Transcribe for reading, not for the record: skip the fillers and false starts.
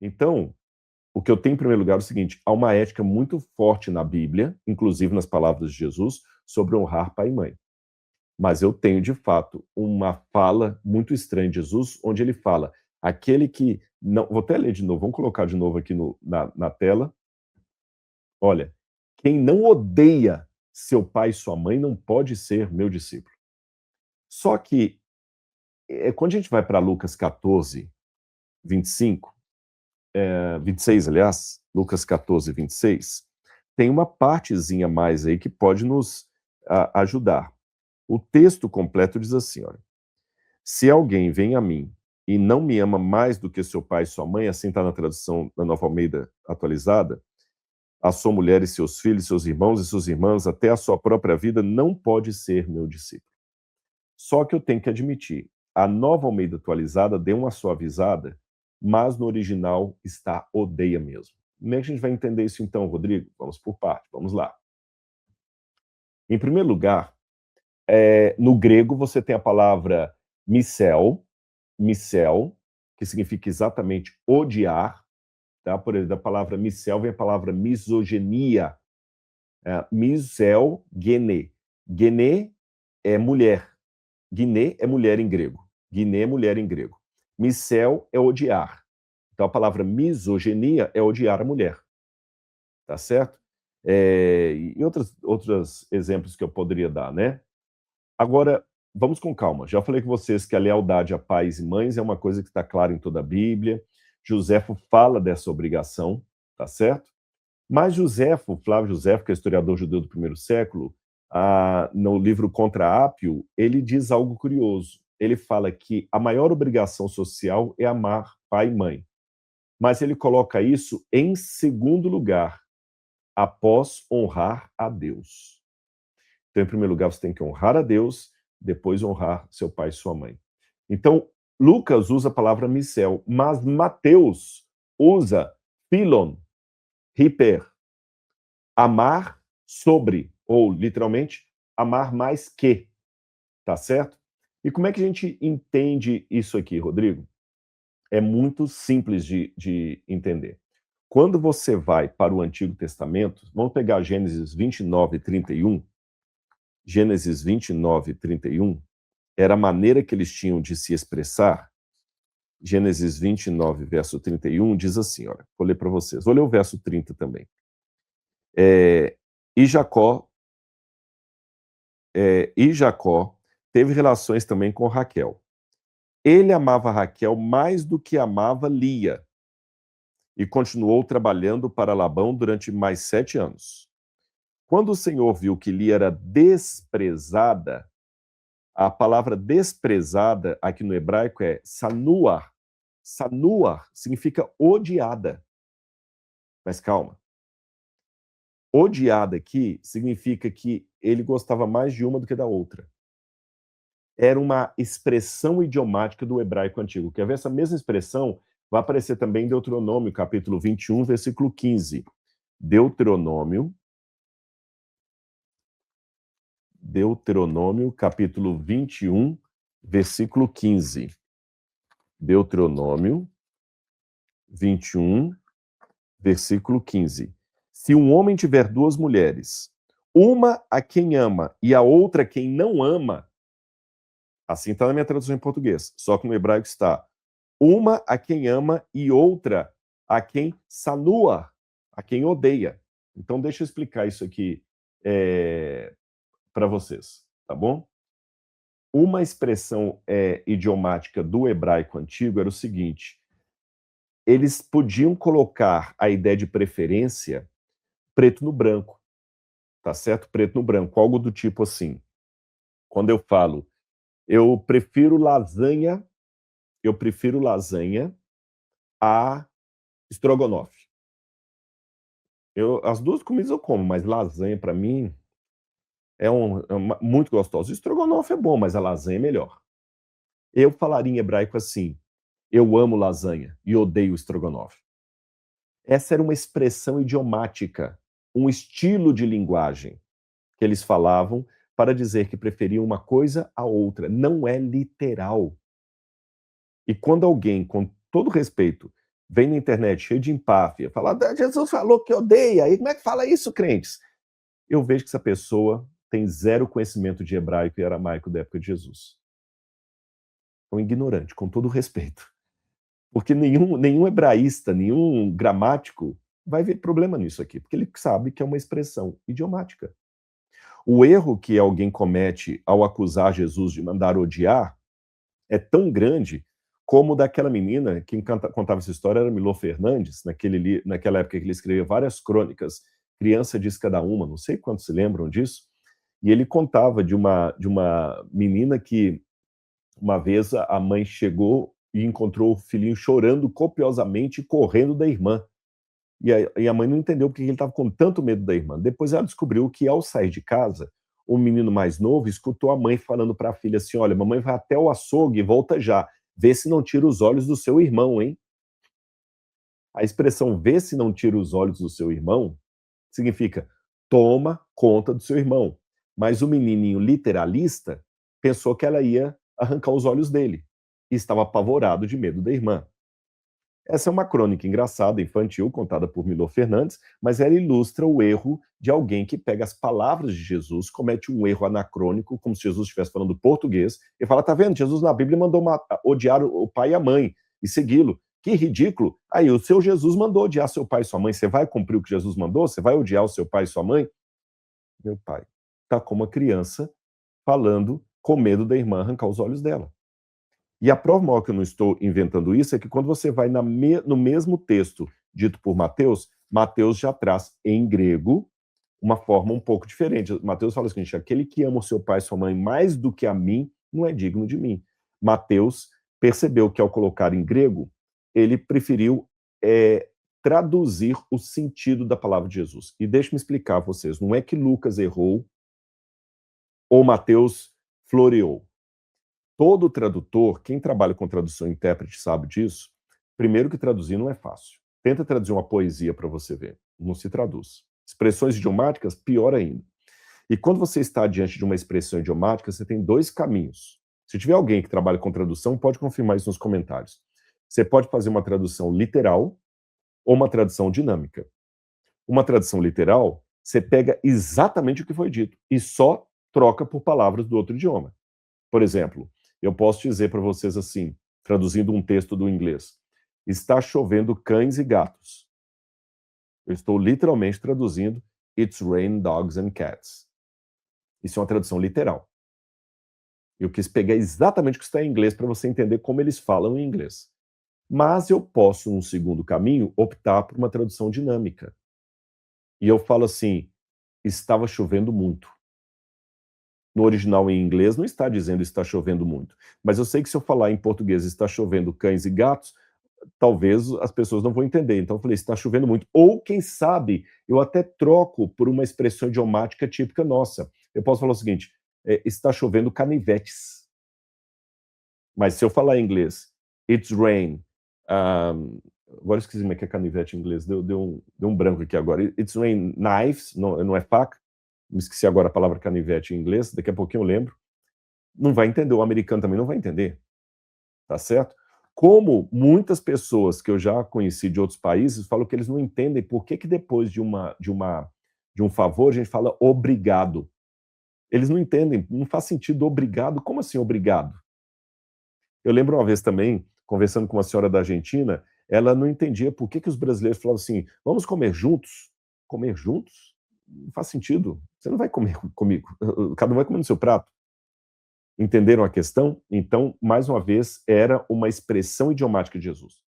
Então, o que eu tenho em primeiro lugar é o seguinte: há uma ética muito forte na Bíblia, inclusive nas palavras de Jesus, sobre honrar pai e mãe. Mas eu tenho, de fato, uma fala muito estranha de Jesus, onde ele fala: aquele que não. Vou até ler de novo, vamos colocar de novo aqui na tela. Olha, quem não odeia seu pai e sua mãe não pode ser meu discípulo. Só que, quando a gente vai para Lucas 14, 25, 26, aliás, Lucas 14, 26, tem uma partezinha mais aí que pode nos ajudar. O texto completo diz assim, olha: se alguém vem a mim e não me ama mais do que seu pai e sua mãe, assim está na tradução da Nova Almeida atualizada, a sua mulher e seus filhos, seus irmãos e suas irmãs, até a sua própria vida, não pode ser meu discípulo. Só que eu tenho que admitir, a Nova Almeida atualizada deu uma suavizada, mas no original está odeia mesmo. Como é que a gente vai entender isso então, Rodrigo? Vamos por parte, vamos lá. Em primeiro lugar, no grego você tem a palavra micel, que significa exatamente odiar, tá? Por exemplo, da palavra micel vem a palavra misoginia, misel, gene. Gene é mulher, guiné é mulher em grego. Guiné é mulher em grego. Micel é odiar. Então a palavra misoginia é odiar a mulher. Tá certo? E outros exemplos que eu poderia dar, né? Agora, vamos com calma. Já falei com vocês que a lealdade a pais e mães é uma coisa que está clara em toda a Bíblia. Joséfo fala dessa obrigação, tá certo? Mas Joséfo, Flávio Joséfo, que é historiador judeu do primeiro século, no livro Contra Ápio, ele diz algo curioso. Ele fala que a maior obrigação social é amar pai e mãe. Mas ele coloca isso em segundo lugar, após honrar a Deus. Então, em primeiro lugar, você tem que honrar a Deus, depois honrar seu pai e sua mãe. Então, Lucas usa a palavra micel, mas Mateus usa philon, hiper, amar sobre, ou literalmente, amar mais que, tá certo? E como é que a gente entende isso aqui, Rodrigo? É muito simples de entender. Quando você vai para o Antigo Testamento, vamos pegar Gênesis 29, 31. Gênesis 29, 31 era a maneira que eles tinham de se expressar. Gênesis 29, verso 31 diz assim, olha, vou ler para vocês. Vou ler o verso 30 também. E Jacó teve relações também com Raquel. Ele amava Raquel mais do que amava Lia e continuou trabalhando para Labão durante mais 7 anos. Quando o Senhor viu que Lia era desprezada, a palavra desprezada aqui no hebraico é sanuar. Sanuar significa odiada. Mas calma. Odiada aqui significa que ele gostava mais de uma do que da outra. Era uma expressão idiomática do hebraico antigo. Quer ver essa mesma expressão? Vai aparecer também em Deuteronômio, capítulo 21, versículo 15. Deuteronômio, capítulo 21, versículo 15. Deuteronômio 21, versículo 15. Se um homem tiver 2 mulheres, uma a quem ama e a outra a quem não ama, assim está na minha tradução em português, só que no hebraico está uma a quem ama e outra a quem sanua, a quem odeia. Então deixa eu explicar isso aqui para vocês, tá bom? Uma expressão idiomática do hebraico antigo era o seguinte: eles podiam colocar a ideia de preferência preto no branco, tá certo? Preto no branco, algo do tipo assim. Quando eu falo, eu prefiro lasanha a estrogonofe. As duas comidas eu como, mas lasanha para mim muito gostosa. O estrogonofe é bom, mas a lasanha é melhor. Eu falaria em hebraico assim: eu amo lasanha e odeio estrogonofe. Essa era uma expressão idiomática, um estilo de linguagem que eles falavam para dizer que preferiam uma coisa à outra. Não é literal. E quando alguém, com todo respeito, vem na internet cheio de empáfia, fala: "Ah, Jesus falou que odeia, e como é que fala isso, crentes?" Eu vejo que essa pessoa tem zero conhecimento de hebraico e aramaico da época de Jesus. É um ignorante, com todo o respeito. Porque nenhum hebraísta, nenhum gramático vai ver problema nisso aqui, porque ele sabe que é uma expressão idiomática. O erro que alguém comete ao acusar Jesus de mandar odiar é tão grande como o daquela menina, quem contava essa história era Milor Fernandes, naquela época que ele escrevia várias crônicas, Criança diz cada uma, não sei quantos se lembram disso, e ele contava de uma menina que uma vez a mãe chegou e encontrou o filhinho chorando copiosamente e correndo da irmã. E a mãe não entendeu porque ele estava com tanto medo da irmã. Depois ela descobriu que, ao sair de casa, o menino mais novo escutou a mãe falando para a filha assim: "Olha, mamãe vai até o açougue e volta já. Vê se não tira os olhos do seu irmão, hein?" A expressão "vê se não tira os olhos do seu irmão" significa toma conta do seu irmão. Mas o menininho literalista pensou que ela ia arrancar os olhos dele e estava apavorado de medo da irmã. Essa é uma crônica engraçada, infantil, contada por Milor Fernandes, mas ela ilustra o erro de alguém que pega as palavras de Jesus, comete um erro anacrônico, como se Jesus estivesse falando português, e fala: "Tá vendo? Jesus na Bíblia mandou odiar o pai e a mãe e segui-lo. Que ridículo! Aí o seu Jesus mandou odiar seu pai e sua mãe. Você vai cumprir o que Jesus mandou? Você vai odiar o seu pai e sua mãe?" Meu pai tá como uma criança falando com medo da irmã arrancar os olhos dela. E a prova maior que eu não estou inventando isso é que quando você vai no mesmo texto dito por Mateus, Mateus já traz em grego uma forma um pouco diferente. Mateus fala o seguinte: aquele que ama o seu pai e sua mãe mais do que a mim, não é digno de mim. Mateus percebeu que ao colocar em grego, ele preferiu traduzir o sentido da palavra de Jesus. E deixe-me explicar a vocês, não é que Lucas errou ou Mateus floreou. Todo tradutor, quem trabalha com tradução e intérprete sabe disso, primeiro que traduzir não é fácil. Tenta traduzir uma poesia para você ver, não se traduz. Expressões idiomáticas, pior ainda. E quando você está diante de uma expressão idiomática, você tem dois caminhos. Se tiver alguém que trabalha com tradução, pode confirmar isso nos comentários. Você pode fazer uma tradução literal ou uma tradução dinâmica. Uma tradução literal, você pega exatamente o que foi dito e só troca por palavras do outro idioma. Por exemplo, eu posso dizer para vocês assim, traduzindo um texto do inglês: está chovendo cães e gatos. Eu estou literalmente traduzindo It's raining dogs and cats. Isso é uma tradução literal. Eu quis pegar exatamente o que está em inglês para você entender como eles falam em inglês. Mas eu posso, num segundo caminho, optar por uma tradução dinâmica. E eu falo assim: estava chovendo muito. No original em inglês não está dizendo está chovendo muito. Mas eu sei que se eu falar em português está chovendo cães e gatos, talvez as pessoas não vão entender. Então eu falei, está chovendo muito. Ou, quem sabe, eu até troco por uma expressão idiomática típica nossa. Eu posso falar o seguinte: está chovendo canivetes. Mas se eu falar em inglês, it's rain. Agora eu esqueci como é que é canivete em inglês. Deu um branco aqui agora. It's rain knives, não é faca. Me esqueci agora a palavra canivete em inglês, daqui a pouquinho eu lembro. Não vai entender, o americano também não vai entender, tá certo? Como muitas pessoas que eu já conheci de outros países falam que eles não entendem por que depois de um favor a gente fala obrigado. Eles não entendem, não faz sentido obrigado. Como assim obrigado? Eu lembro uma vez também, conversando com uma senhora da Argentina, ela não entendia por que os brasileiros falavam assim: vamos comer juntos? Comer juntos? Não faz sentido. Você não vai comer comigo. Cada um vai comer no seu prato. Entenderam a questão? Então, mais uma vez, era uma expressão idiomática de Jesus.